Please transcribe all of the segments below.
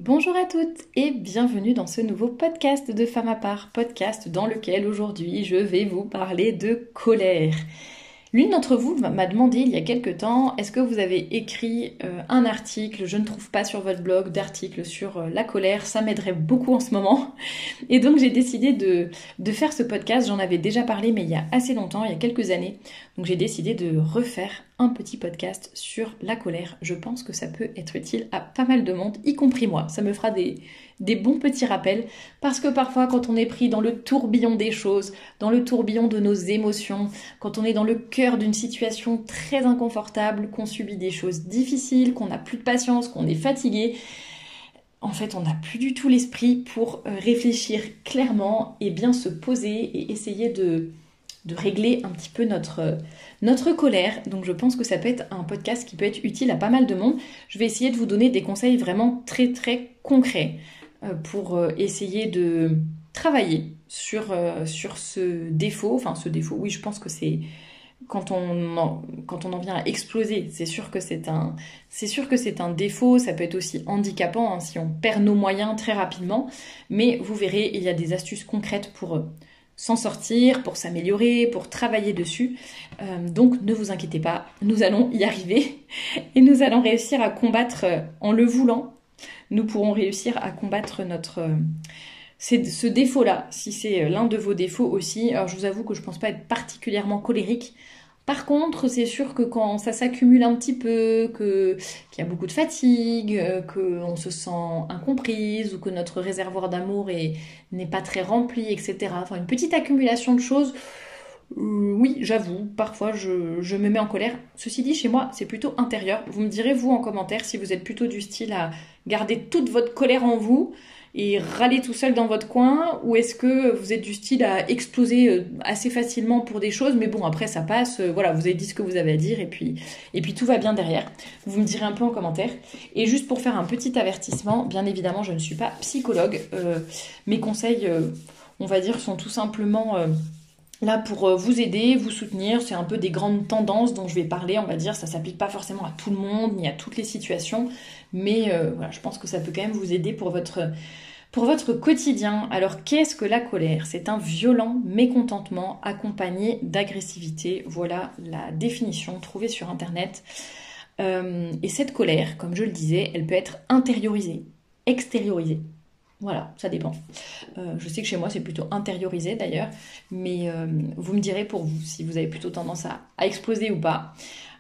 Bonjour à toutes et bienvenue dans ce nouveau podcast de Femme à part, podcast dans lequel aujourd'hui je vais vous parler de colère. L'une d'entre vous m'a demandé il y a quelque temps, est-ce que vous avez écrit un article, je ne trouve pas sur votre blog d'article sur la colère, ça m'aiderait beaucoup en ce moment. Et donc j'ai décidé de faire ce podcast, j'en avais déjà parlé mais il y a assez longtemps, il y a quelques années. Donc j'ai décidé de refaire un petit podcast sur la colère. Je pense que ça peut être utile à pas mal de monde, y compris moi. Ça me fera des bons petits rappels parce que parfois quand on est pris dans le tourbillon des choses, dans le tourbillon de nos émotions, quand on est dans le cœur d'une situation très inconfortable, qu'on subit des choses difficiles, qu'on n'a plus de patience, qu'on est fatigué, en fait on n'a plus du tout l'esprit pour réfléchir clairement et bien se poser et essayer de régler un petit peu notre colère. Donc je pense que ça peut être un podcast qui peut être utile à pas mal de monde. Je vais essayer de vous donner des conseils vraiment très très concrets pour essayer de travailler sur ce défaut. Enfin ce défaut, oui je pense que c'est quand on en vient à exploser, c'est sûr que c'est un défaut, ça peut être aussi handicapant si on perd nos moyens très rapidement, mais vous verrez, il y a des astuces concrètes pour s'en sortir, pour s'améliorer, pour travailler dessus. Donc ne vous inquiétez pas, nous allons y arriver et nous allons réussir à combattre en le voulant. Nous pourrons réussir à combattre ce défaut-là, si c'est l'un de vos défauts aussi. Alors je vous avoue que je ne pense pas être particulièrement colérique. Par contre, c'est sûr que quand ça s'accumule un petit peu, qu'il y a beaucoup de fatigue, qu'on se sent incomprise ou que notre réservoir d'amour n'est pas très rempli, etc. Enfin, une petite accumulation de choses, oui, j'avoue, parfois je me mets en colère. Ceci dit, chez moi, c'est plutôt intérieur. Vous me direz, vous, en commentaire, si vous êtes plutôt du style à garder toute votre colère en vous et râler tout seul dans votre coin, ou est-ce que vous êtes du style à exploser assez facilement pour des choses, mais bon, après ça passe, voilà, vous avez dit ce que vous avez à dire, et puis tout va bien derrière. Vous me direz un peu en commentaire. Et juste pour faire un petit avertissement, bien évidemment, je ne suis pas psychologue. Mes conseils, on va dire, sont tout simplement là pour vous aider, vous soutenir. C'est un peu des grandes tendances dont je vais parler, on va dire. Ça s'applique pas forcément à tout le monde, ni à toutes les situations, mais voilà, je pense que ça peut quand même vous aider pour votre quotidien. Alors, qu'est-ce que la colère? C'est un violent mécontentement accompagné d'agressivité. Voilà la définition trouvée sur Internet. Et cette colère, comme je le disais, elle peut être intériorisée, extériorisée. Voilà, ça dépend. Je sais que chez moi, c'est plutôt intériorisé d'ailleurs, mais vous me direz pour vous si vous avez plutôt tendance à exploser ou pas.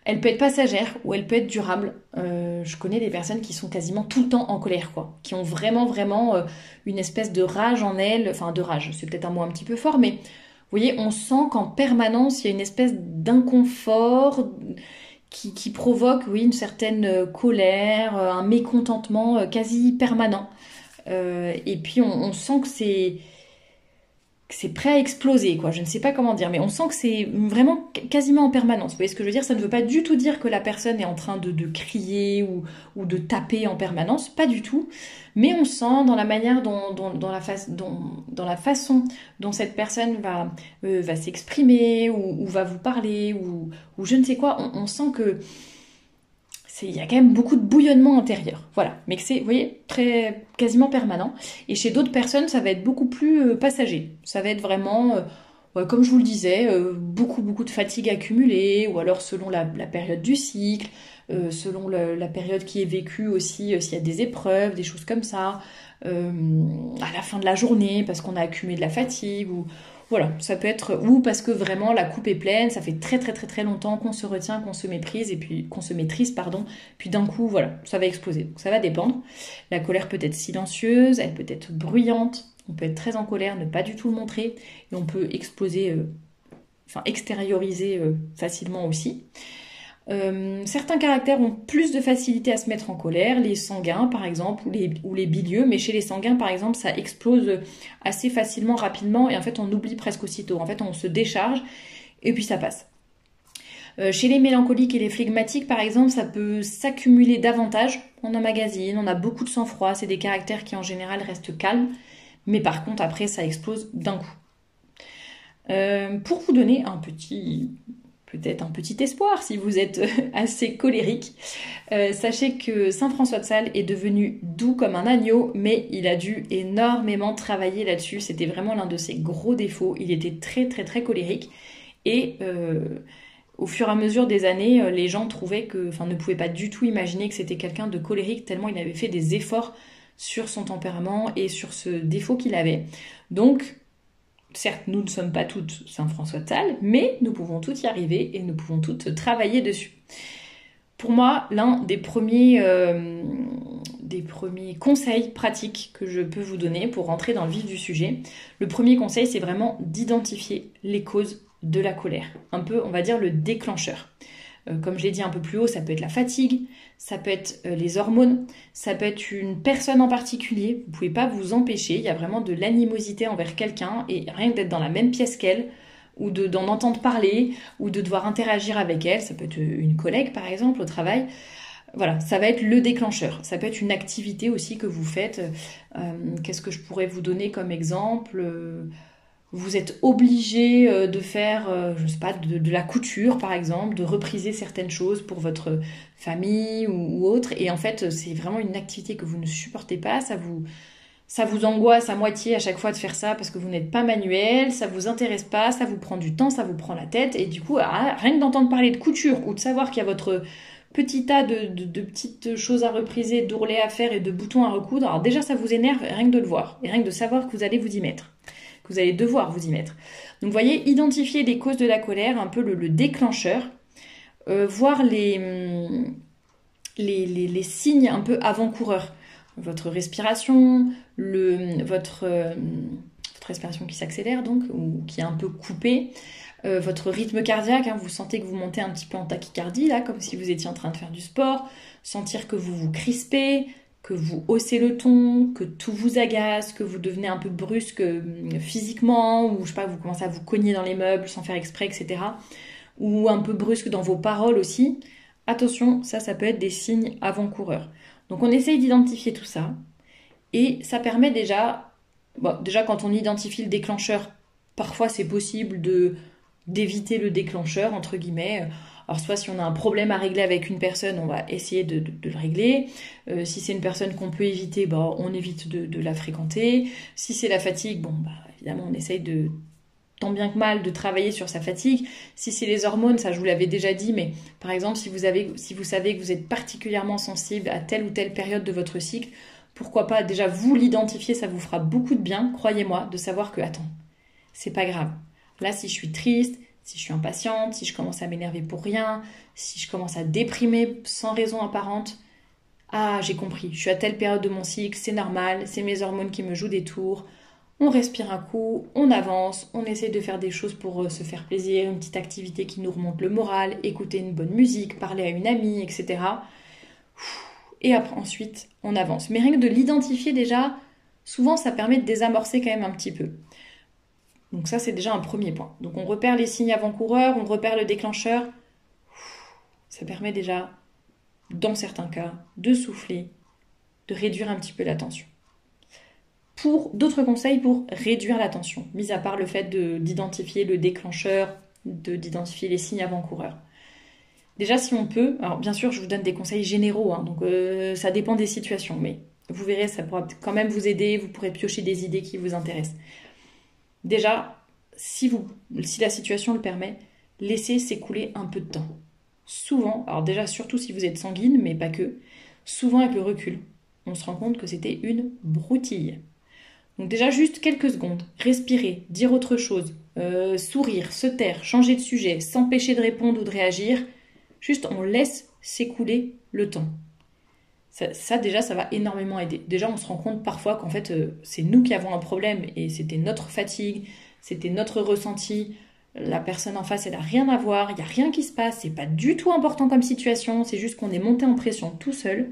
Elle peut être passagère ou elle peut être durable. Je connais des personnes qui sont quasiment tout le temps en colère, quoi. Qui ont vraiment, vraiment une espèce de rage en elles. Enfin, de rage, c'est peut-être un mot un petit peu fort, mais vous voyez, on sent qu'en permanence, il y a une espèce d'inconfort qui provoque, oui, une certaine colère, un mécontentement quasi permanent. Et puis, on sent que c'est prêt à exploser, quoi. Je ne sais pas comment dire, mais on sent que c'est vraiment quasiment en permanence. Vous voyez ce que je veux dire? Ça ne veut pas du tout dire que la personne est en train de crier ou de taper en permanence, pas du tout. Mais on sent dans la manière dans la façon dont cette personne va s'exprimer ou va vous parler ou je ne sais quoi, on sent que il y a quand même beaucoup de bouillonnement intérieur, voilà. Mais que c'est, vous voyez, quasiment permanent. Et chez d'autres personnes, ça va être beaucoup plus passager. Ça va être vraiment, ouais, comme je vous le disais, beaucoup de fatigue accumulée, ou alors selon la période du cycle, selon la période qui est vécue aussi, s'il y a des épreuves, des choses comme ça, à la fin de la journée, parce qu'on a accumulé de la fatigue, ou voilà, ça peut être ou parce que vraiment la coupe est pleine, ça fait très très très très longtemps qu'on se retient, qu'on se méprise et puis qu'on se maîtrise, pardon, puis d'un coup voilà, ça va exploser. Donc ça va dépendre. La colère peut être silencieuse, elle peut être bruyante, on peut être très en colère, ne pas du tout le montrer et on peut exploser, extérioriser facilement aussi. Certains caractères ont plus de facilité à se mettre en colère, les sanguins par exemple, ou les bilieux, mais chez les sanguins par exemple, ça explose assez facilement, rapidement, et en fait on oublie presque aussitôt. En fait on se décharge, et puis ça passe. Chez les mélancoliques et les flegmatiques par exemple, ça peut s'accumuler davantage, on emmagasine, on a beaucoup de sang-froid, c'est des caractères qui en général restent calmes, mais par contre après ça explose d'un coup. Pour vous donner un petit peut-être un petit espoir si vous êtes assez colérique. Sachez que Saint François de Sales est devenu doux comme un agneau, mais il a dû énormément travailler là-dessus. C'était vraiment l'un de ses gros défauts. Il était très très très colérique et au fur et à mesure des années, les gens ne pouvaient pas du tout imaginer que c'était quelqu'un de colérique tellement il avait fait des efforts sur son tempérament et sur ce défaut qu'il avait. Donc, certes, nous ne sommes pas toutes Saint François de Sales, mais nous pouvons toutes y arriver et nous pouvons toutes travailler dessus. Pour moi, l'un des premiers conseils pratiques que je peux vous donner pour rentrer dans le vif du sujet, le premier conseil, c'est vraiment d'identifier les causes de la colère. Un peu, on va dire, le déclencheur. Comme je l'ai dit un peu plus haut, ça peut être la fatigue, ça peut être les hormones, ça peut être une personne en particulier. Vous ne pouvez pas vous empêcher, il y a vraiment de l'animosité envers quelqu'un et rien que d'être dans la même pièce qu'elle, ou d'en entendre parler, ou de devoir interagir avec elle, ça peut être une collègue par exemple au travail. Voilà, ça va être le déclencheur. Ça peut être une activité aussi que vous faites. Qu'est-ce que je pourrais vous donner comme exemple ? Vous êtes obligé de faire, je sais pas, de la couture par exemple, de repriser certaines choses pour votre famille ou autre. Et en fait, c'est vraiment une activité que vous ne supportez pas. Ça vous angoisse à moitié à chaque fois de faire ça parce que vous n'êtes pas manuel, ça vous intéresse pas, ça vous prend du temps, ça vous prend la tête. Et du coup, rien que d'entendre parler de couture ou de savoir qu'il y a votre petit tas de petites choses à repriser, d'ourlets à faire et de boutons à recoudre, alors déjà ça vous énerve rien que de le voir et rien que de savoir que vous allez vous y mettre, que vous allez devoir vous y mettre. Donc vous voyez, identifier les causes de la colère, un peu le déclencheur, voir les signes un peu avant-coureurs. Votre respiration, votre respiration qui s'accélère donc, ou qui est un peu coupée, votre rythme cardiaque, vous sentez que vous montez un petit peu en tachycardie, là, comme si vous étiez en train de faire du sport, sentir que vous vous crispez, que vous haussez le ton, que tout vous agace, que vous devenez un peu brusque physiquement, ou je sais pas, vous commencez à vous cogner dans les meubles sans faire exprès, etc. Ou un peu brusque dans vos paroles aussi. Attention, ça peut être des signes avant-coureurs. Donc on essaye d'identifier tout ça, et ça permet déjà quand on identifie le déclencheur, parfois c'est possible d'éviter le déclencheur, entre guillemets. Alors soit si on a un problème à régler avec une personne, on va essayer de le régler. Si c'est une personne qu'on peut éviter, on évite de la fréquenter. Si c'est la fatigue, évidemment on essaye tant bien que mal de travailler sur sa fatigue. Si c'est les hormones, ça je vous l'avais déjà dit, mais par exemple si vous savez que vous êtes particulièrement sensible à telle ou telle période de votre cycle, pourquoi pas déjà vous l'identifier, ça vous fera beaucoup de bien, croyez-moi, de savoir que attends, c'est pas grave. Là, si je suis triste, si je suis impatiente, si je commence à m'énerver pour rien, si je commence à déprimer sans raison apparente, j'ai compris, je suis à telle période de mon cycle, c'est normal, c'est mes hormones qui me jouent des tours. On respire un coup, on avance, on essaie de faire des choses pour se faire plaisir, une petite activité qui nous remonte le moral, écouter une bonne musique, parler à une amie, etc. Et après, ensuite, on avance. Mais rien que de l'identifier déjà, souvent ça permet de désamorcer quand même un petit peu. Donc ça, c'est déjà un premier point. Donc on repère les signes avant-coureurs, on repère le déclencheur. Ça permet déjà, dans certains cas, de souffler, de réduire un petit peu la tension. Pour d'autres conseils pour réduire la tension, mis à part le fait d'identifier le déclencheur, d'identifier les signes avant-coureurs. Déjà, si on peut, alors bien sûr, je vous donne des conseils généraux, donc ça dépend des situations, mais vous verrez, ça pourra quand même vous aider, vous pourrez piocher des idées qui vous intéressent. Déjà, si la situation le permet, laissez s'écouler un peu de temps. Souvent, alors déjà surtout si vous êtes sanguine, mais pas que, souvent avec le recul, on se rend compte que c'était une broutille. Donc déjà juste quelques secondes, respirer, dire autre chose, sourire, se taire, changer de sujet, s'empêcher de répondre ou de réagir, juste on laisse s'écouler le temps. Ça déjà, ça va énormément aider. Déjà, on se rend compte parfois qu'en fait, c'est nous qui avons un problème et c'était notre fatigue, c'était notre ressenti. La personne en face, elle n'a rien à voir, il n'y a rien qui se passe, c'est pas du tout important comme situation, c'est juste qu'on est monté en pression tout seul.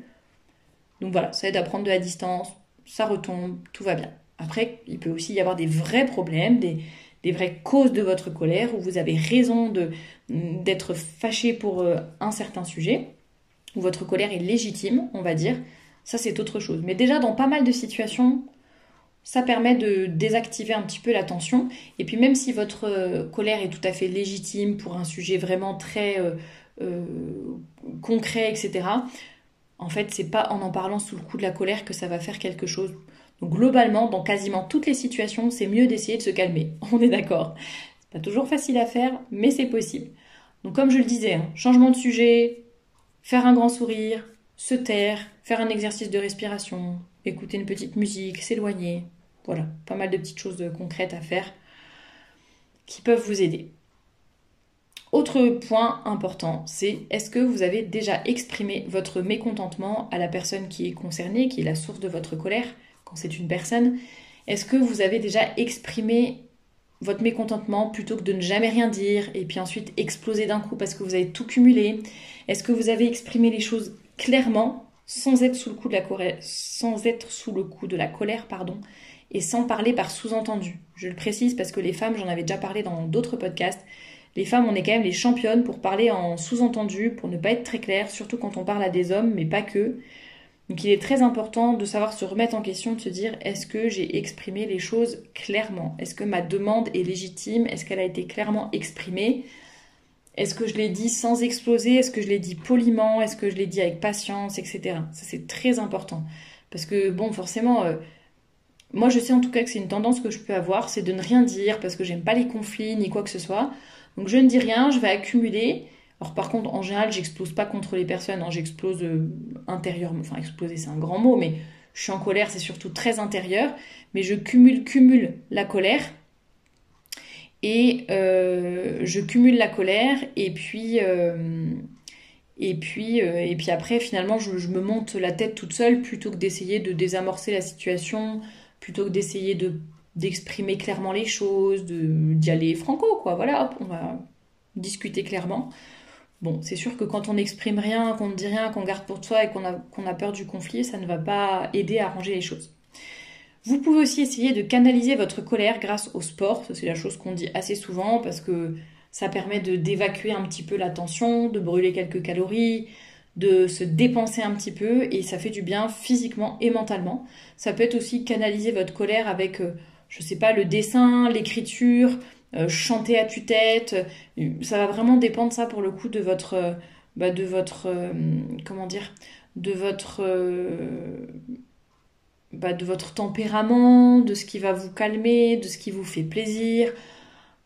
Donc voilà, ça aide à prendre de la distance, ça retombe, tout va bien. Après, il peut aussi y avoir des vrais problèmes, des vraies causes de votre colère où vous avez raison d'être fâché pour un certain sujet, où votre colère est légitime, on va dire. Ça, c'est autre chose. Mais déjà, dans pas mal de situations, Ça permet de désactiver un petit peu la tension. Et puis même si votre colère est tout à fait légitime pour un sujet vraiment très euh, concret, etc., en fait, c'est pas en parlant sous le coup de la colère que ça va faire quelque chose. Donc globalement, dans quasiment toutes les situations, c'est mieux d'essayer de se calmer. On est d'accord. C'est pas toujours facile à faire, mais c'est possible. Donc comme je le disais, hein, changement de sujet, faire un grand sourire, se taire, faire un exercice de respiration, écouter une petite musique, s'éloigner. Voilà, pas mal de petites choses concrètes à faire qui peuvent vous aider. Autre point important, c'est est-ce que vous avez déjà exprimé votre mécontentement à la personne qui est concernée, qui est la source de votre colère, quand c'est une personne? Est-ce que vous avez déjà exprimé votre mécontentement plutôt que de ne jamais rien dire et puis ensuite exploser d'un coup parce que vous avez tout cumulé? Est-ce que vous avez exprimé les choses clairement sans être sous le coup de la colère, pardon, et sans parler par sous-entendu? Je le précise parce que les femmes, j'en avais déjà parlé dans d'autres podcasts, les femmes, on est quand même les championnes pour parler en sous-entendu, pour ne pas être très clair, surtout quand on parle à des hommes, mais pas que. Donc il est très important de savoir se remettre en question, de se dire est-ce que j'ai exprimé les choses clairement? Est-ce que ma demande est légitime? Est-ce qu'elle a été clairement exprimée? Est-ce que je l'ai dit sans exploser? Est-ce que je l'ai dit poliment? Est-ce que je l'ai dit avec patience, etc. Ça c'est très important. Parce que bon, forcément, moi je sais en tout cas que c'est une tendance que je peux avoir, c'est de ne rien dire parce que j'aime pas les conflits ni quoi que ce soit. Donc je ne dis rien, je vais accumuler. Alors par contre, en général, j'explose pas contre les personnes, hein, j'explose intérieurement. Enfin, exploser, c'est un grand mot, mais je suis en colère, c'est surtout très intérieur. Mais je cumule la colère. Et je cumule la colère. Et puis après, finalement, je me monte la tête toute seule plutôt que d'essayer de désamorcer la situation, plutôt que d'essayer d'exprimer clairement les choses, d'y aller franco, quoi. Voilà, hop, on va discuter clairement. Bon, c'est sûr que quand on n'exprime rien, qu'on ne dit rien, qu'on garde pour soi et qu'on a peur du conflit, ça ne va pas aider à arranger les choses. Vous pouvez aussi essayer de canaliser votre colère grâce au sport. Ça, c'est la chose qu'on dit assez souvent parce que ça permet d'évacuer un petit peu la tension, de brûler quelques calories, de se dépenser un petit peu et ça fait du bien physiquement et mentalement. Ça peut être aussi canaliser votre colère avec, je sais pas, le dessin, l'écriture, chanter à tue-tête. Ça va vraiment dépendre ça pour le coup de comment dire, de votre tempérament, de ce qui va vous calmer, de ce qui vous fait plaisir.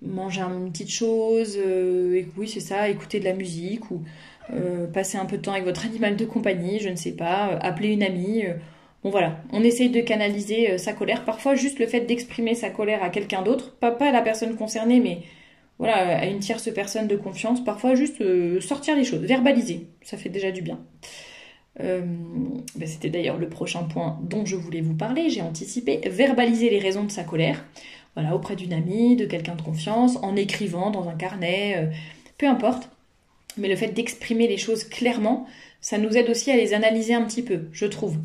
Manger une petite chose, et oui c'est ça, écouter de la musique ou passer un peu de temps avec votre animal de compagnie, je ne sais pas, appeler une amie. Bon voilà, on essaye de canaliser sa colère. Parfois juste le fait d'exprimer sa colère à quelqu'un d'autre, pas à la personne concernée, mais voilà, à une tierce personne de confiance. Parfois juste sortir les choses, verbaliser, ça fait déjà du bien. C'était d'ailleurs le prochain point dont je voulais vous parler, j'ai anticipé, verbaliser les raisons de sa colère. Voilà, auprès d'une amie, de quelqu'un de confiance, en écrivant dans un carnet, peu importe. Mais le fait d'exprimer les choses clairement, ça nous aide aussi à les analyser un petit peu, je trouve.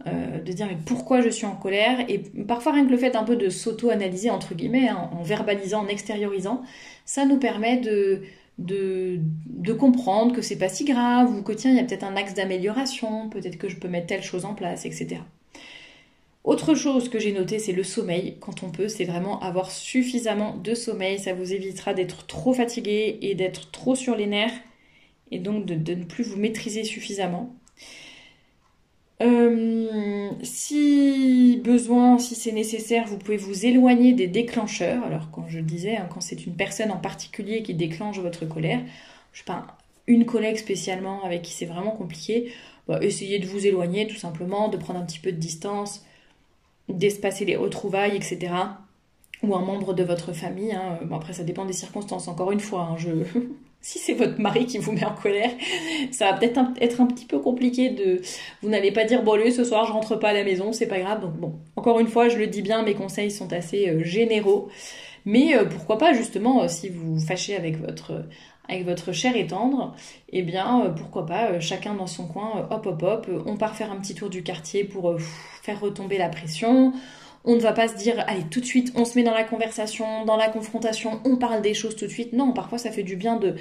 De dire mais pourquoi je suis en colère et parfois rien que le fait un peu de s'auto-analyser entre guillemets, hein, en verbalisant, en extériorisant, ça nous permet de comprendre que c'est pas si grave ou que tiens, il y a peut-être un axe d'amélioration, peut-être que je peux mettre telle chose en place, etc. Autre chose que j'ai noté, c'est le sommeil. Quand on peut, c'est vraiment avoir suffisamment de sommeil. Ça vous évitera d'être trop fatigué et d'être trop sur les nerfs et donc de ne plus vous maîtriser suffisamment. Si besoin, si c'est nécessaire, vous pouvez vous éloigner des déclencheurs. Alors quand je disais, hein, quand c'est une personne en particulier qui déclenche votre colère, je sais pas, une collègue spécialement avec qui c'est vraiment compliqué, essayez de vous éloigner tout simplement, de prendre un petit peu de distance, d'espacer les retrouvailles, etc. Ou un membre de votre famille. Hein. Bon, après, ça dépend des circonstances. Encore une fois, hein, si c'est votre mari qui vous met en colère, ça va peut-être être un petit peu compliqué de... Vous n'allez pas dire, bon, lui, ce soir, je rentre pas à la maison, c'est pas grave. Donc bon, encore une fois, je le dis bien, mes conseils sont assez généraux. Mais pourquoi pas, justement, si vous vous fâchez avec votre chair et tendre, eh bien, pourquoi pas, chacun dans son coin, hop, hop, hop, on part faire un petit tour du quartier pour faire retomber la pression. On ne va pas se dire, allez, tout de suite, on se met dans la conversation, dans la confrontation, on parle des choses tout de suite. Non, parfois, ça fait du bien de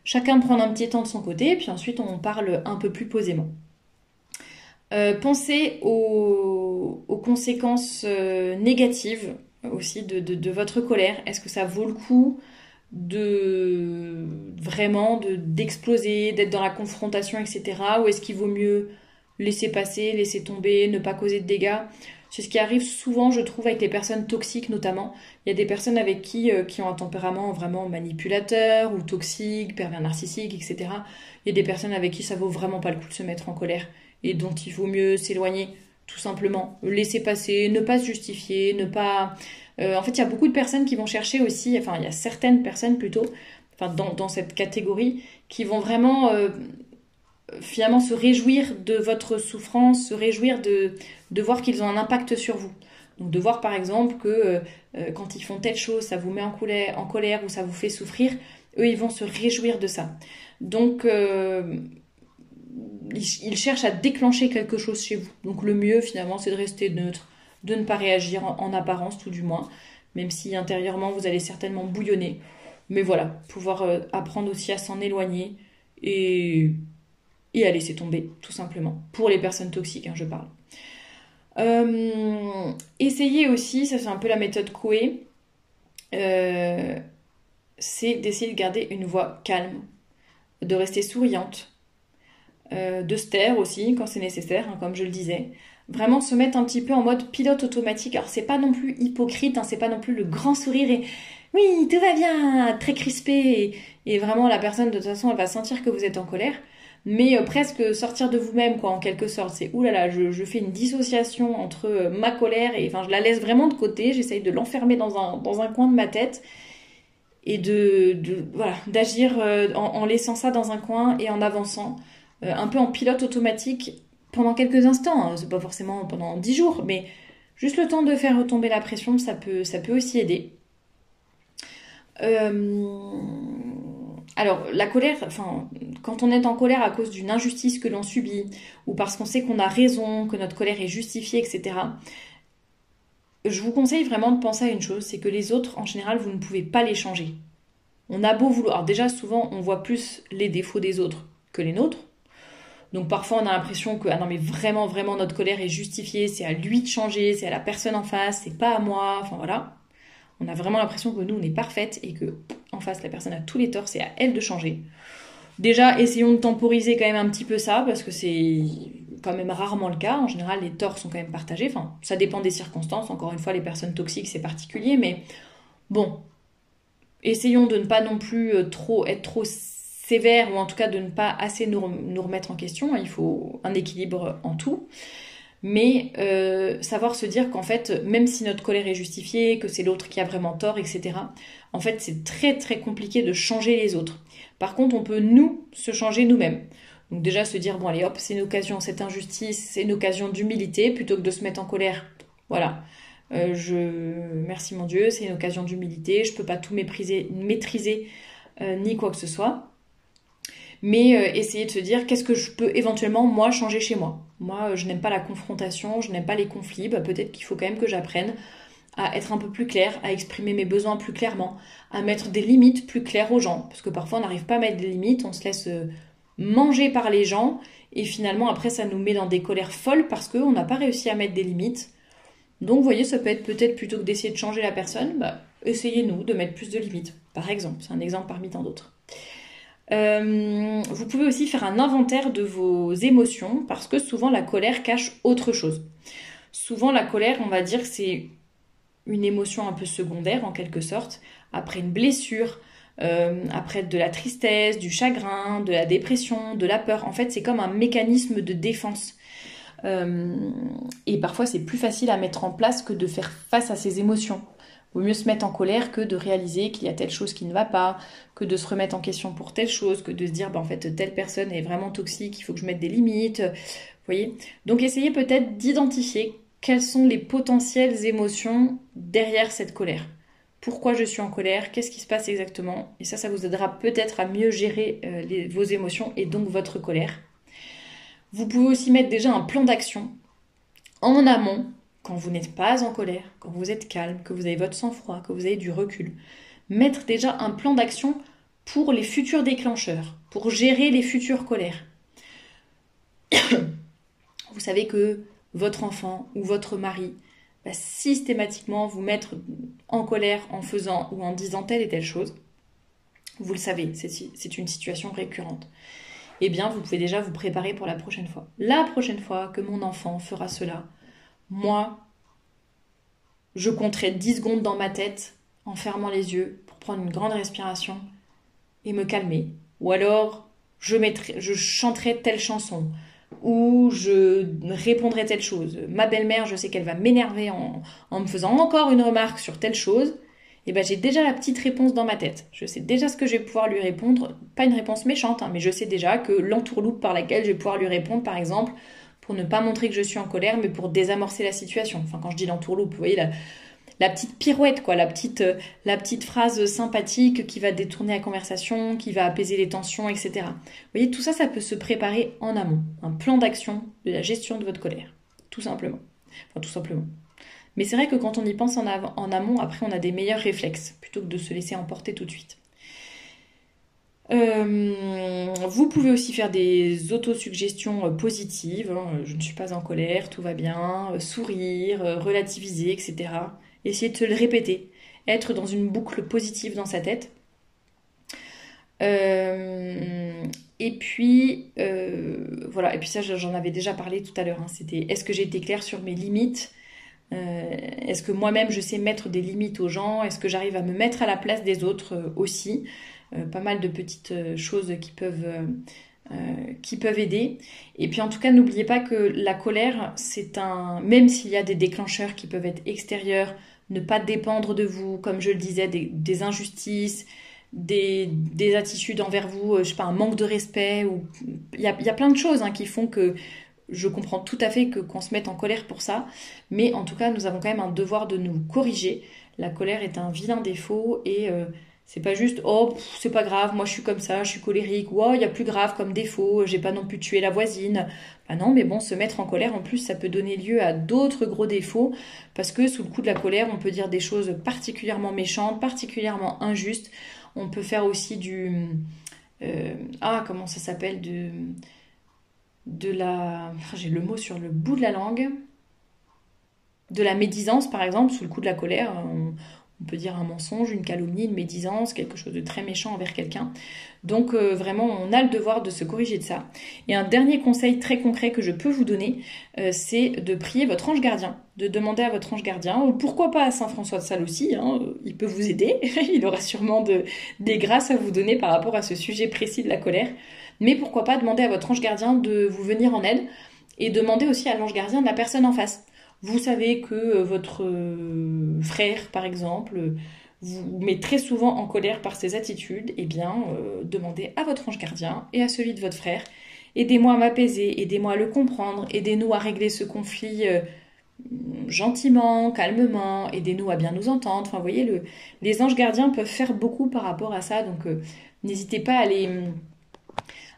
chacun prendre un petit temps de son côté, puis ensuite, on parle un peu plus posément. Pensez aux conséquences négatives aussi de votre colère. Est-ce que ça vaut le coup de vraiment d'exploser, d'être dans la confrontation, etc. Ou est-ce qu'il vaut mieux laisser passer, laisser tomber, ne pas causer de dégâts? C'est ce qui arrive souvent, je trouve, avec les personnes toxiques notamment. Il y a des personnes avec qui ont un tempérament vraiment manipulateur ou toxique, pervers narcissique, etc. Il y a des personnes avec qui ça vaut vraiment pas le coup de se mettre en colère et dont il vaut mieux s'éloigner, tout simplement. Laisser passer, ne pas se justifier, ne pas... En fait, il y a beaucoup de personnes qui vont chercher aussi, enfin, il y a certaines personnes plutôt, enfin, dans cette catégorie, qui vont vraiment finalement se réjouir de votre souffrance, se réjouir de voir qu'ils ont un impact sur vous. Donc de voir par exemple que quand ils font telle chose, ça vous met en colère ou ça vous fait souffrir, eux ils vont se réjouir de ça. Donc ils cherchent à déclencher quelque chose chez vous. Donc le mieux finalement c'est de rester neutre, de ne pas réagir en apparence tout du moins, même si intérieurement vous allez certainement bouillonner. Mais voilà, pouvoir apprendre aussi à s'en éloigner et à laisser tomber, tout simplement. Pour les personnes toxiques, hein, je parle. Essayez aussi, ça c'est un peu la méthode Coué, c'est d'essayer de garder une voix calme, de rester souriante, de se taire aussi quand c'est nécessaire, hein, comme je le disais. Vraiment se mettre un petit peu en mode pilote automatique. Alors c'est pas non plus hypocrite, hein, c'est pas non plus le grand sourire et oui, tout va bien, très crispé et vraiment la personne de toute façon elle va sentir que vous êtes en colère. Mais presque sortir de vous-même, quoi, en quelque sorte. C'est oulala, je fais une dissociation entre ma colère et enfin je la laisse vraiment de côté, j'essaye de l'enfermer dans un coin de ma tête et voilà, d'agir en laissant ça dans un coin et en avançant, un peu en pilote automatique pendant quelques instants, hein. C'est pas forcément pendant 10 jours, mais juste le temps de faire retomber la pression, ça peut aussi aider. Alors, la colère, enfin, quand on est en colère à cause d'une injustice que l'on subit, ou parce qu'on sait qu'on a raison, que notre colère est justifiée, etc., je vous conseille vraiment de penser à une chose, c'est que les autres, en général, vous ne pouvez pas les changer. On a beau vouloir. Alors déjà, souvent, on voit plus les défauts des autres que les nôtres. Donc parfois, on a l'impression que, ah non, mais vraiment, vraiment, notre colère est justifiée, c'est à lui de changer, c'est à la personne en face, c'est pas à moi, enfin voilà. On a vraiment l'impression que nous, on est parfaite et que en face, la personne a tous les torts, c'est à elle de changer. Déjà, essayons de temporiser quand même un petit peu ça, parce que c'est quand même rarement le cas. En général, les torts sont quand même partagés. Enfin, ça dépend des circonstances. Encore une fois, les personnes toxiques, c'est particulier. Mais bon, essayons de ne pas non plus être trop sévère, ou en tout cas de ne pas assez nous remettre en question. Il faut un équilibre en tout. Mais savoir se dire qu'en fait, même si notre colère est justifiée, que c'est l'autre qui a vraiment tort, etc., en fait, c'est très très compliqué de changer les autres. Par contre, on peut nous se changer nous-mêmes. Donc déjà se dire, bon allez hop, c'est une occasion, cette injustice, c'est une occasion d'humilité, plutôt que de se mettre en colère. Voilà. Merci mon Dieu, c'est une occasion d'humilité, je peux pas tout maîtriser ni quoi que ce soit. Mais essayer de se dire qu'est-ce que je peux éventuellement moi changer chez moi. Moi, je n'aime pas la confrontation, je n'aime pas les conflits. Bah, peut-être qu'il faut quand même que j'apprenne à être un peu plus clair, à exprimer mes besoins plus clairement, à mettre des limites plus claires aux gens. Parce que parfois, on n'arrive pas à mettre des limites, on se laisse manger par les gens et finalement, après, ça nous met dans des colères folles parce qu'on n'a pas réussi à mettre des limites. Donc, vous voyez, ça peut être peut-être plutôt que d'essayer de changer la personne, bah, essayez-nous de mettre plus de limites. Par exemple, c'est un exemple parmi tant d'autres. Vous pouvez aussi faire un inventaire de vos émotions parce que souvent la colère cache autre chose. Souvent la colère, on va dire que c'est une émotion un peu secondaire en quelque sorte, après une blessure, après de la tristesse, du chagrin, de la dépression, de la peur. En fait, c'est comme un mécanisme de défense. Et parfois, c'est plus facile à mettre en place que de faire face à ces émotions. Vaut mieux se mettre en colère que de réaliser qu'il y a telle chose qui ne va pas, que de se remettre en question pour telle chose, que de se dire, bah, en fait, telle personne est vraiment toxique, il faut que je mette des limites. Vous voyez? Donc, essayez peut-être d'identifier quelles sont les potentielles émotions derrière cette colère. Pourquoi je suis en colère? Qu'est-ce qui se passe exactement? Et ça vous aidera peut-être à mieux gérer vos émotions et donc votre colère. Vous pouvez aussi mettre déjà un plan d'action en amont, quand vous n'êtes pas en colère, quand vous êtes calme, que vous avez votre sang-froid, que vous avez du recul. Mettre déjà un plan d'action pour les futurs déclencheurs, pour gérer les futures colères. Vous savez que votre enfant ou votre mari va systématiquement vous mettre en colère en faisant ou en disant telle et telle chose. Vous le savez, c'est une situation récurrente. Eh bien, vous pouvez déjà vous préparer pour la prochaine fois. La prochaine fois que mon enfant fera cela, moi, je compterai 10 secondes dans ma tête en fermant les yeux pour prendre une grande respiration et me calmer. Ou alors, je chanterai telle chanson ou je répondrai telle chose. Ma belle-mère, je sais qu'elle va m'énerver en me faisant encore une remarque sur telle chose. Et ben j'ai déjà la petite réponse dans ma tête. Je sais déjà ce que je vais pouvoir lui répondre. Pas une réponse méchante, hein, mais je sais déjà que l'entourloupe par laquelle je vais pouvoir lui répondre, par exemple, pour ne pas montrer que je suis en colère, mais pour désamorcer la situation. Enfin, quand je dis l'entourloupe, vous voyez, la petite pirouette, quoi, la petite phrase sympathique qui va détourner la conversation, qui va apaiser les tensions, etc. Vous voyez, tout ça, ça peut se préparer en amont. Un plan d'action de la gestion de votre colère. Tout simplement. Enfin, tout simplement. Mais c'est vrai que quand on y pense en amont, après on a des meilleurs réflexes, plutôt que de se laisser emporter tout de suite. Vous pouvez aussi faire des autosuggestions positives, hein, je ne suis pas en colère, tout va bien, sourire, relativiser, etc. Essayez de se le répéter, être dans une boucle positive dans sa tête. Et puis, voilà, et puis ça j'en avais déjà parlé tout à l'heure, hein, c'était est-ce que j'ai été claire sur mes limites? Est-ce que moi-même je sais mettre des limites aux gens? Est-ce que j'arrive à me mettre à la place des autres aussi? Pas mal de petites choses qui peuvent aider. Et puis en tout cas, n'oubliez pas que la colère, même s'il y a des déclencheurs qui peuvent être extérieurs, ne pas dépendre de vous, comme je le disais, des injustices, des attitudes envers vous, je sais pas, un manque de respect, ou il y a plein de choses, hein, qui font que je comprends tout à fait qu'on se mette en colère pour ça, mais en tout cas, nous avons quand même un devoir de nous corriger. La colère est un vilain défaut et c'est pas juste oh c'est pas grave, moi je suis comme ça, je suis colérique, ou oh il y a plus grave comme défaut, j'ai pas non plus tué la voisine. Bah non, mais bon, se mettre en colère en plus, ça peut donner lieu à d'autres gros défauts parce que sous le coup de la colère, on peut dire des choses particulièrement méchantes, particulièrement injustes. On peut faire aussi comment ça s'appelle j'ai le mot sur le bout de la langue, de la médisance par exemple, sous le coup de la colère, on peut dire un mensonge, une calomnie, une médisance, quelque chose de très méchant envers quelqu'un. Donc vraiment, on a le devoir de se corriger de ça. Et un dernier conseil très concret que je peux vous donner, c'est de prier votre ange gardien, de demander à votre ange gardien, ou pourquoi pas à Saint François de Sales aussi, hein, il peut vous aider, il aura sûrement des grâces à vous donner par rapport à ce sujet précis de la colère. Mais pourquoi pas demander à votre ange gardien de vous venir en aide et demander aussi à l'ange gardien de la personne en face. Vous savez que votre frère, par exemple, vous met très souvent en colère par ses attitudes. Eh bien, demandez à votre ange gardien et à celui de votre frère. Aidez-moi à m'apaiser, aidez-moi à le comprendre, aidez-nous à régler ce conflit gentiment, calmement, aidez-nous à bien nous entendre. Enfin, vous voyez, les anges gardiens peuvent faire beaucoup par rapport à ça. Donc, n'hésitez pas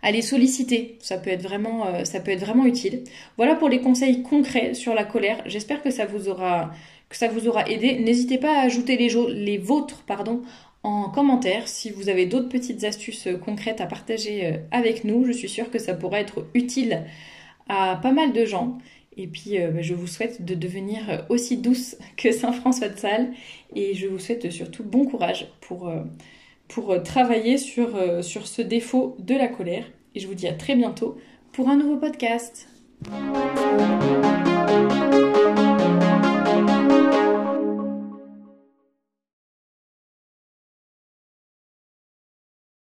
à les solliciter, ça peut être vraiment utile. Voilà pour les conseils concrets sur la colère. J'espère que ça vous aura aidé. N'hésitez pas à ajouter les vôtres, en commentaire si vous avez d'autres petites astuces concrètes à partager avec nous. Je suis sûre que ça pourrait être utile à pas mal de gens. Et puis, je vous souhaite de devenir aussi douce que Saint François de Sales. Et je vous souhaite surtout bon courage pour travailler sur ce défaut de la colère. Et je vous dis à très bientôt pour un nouveau podcast.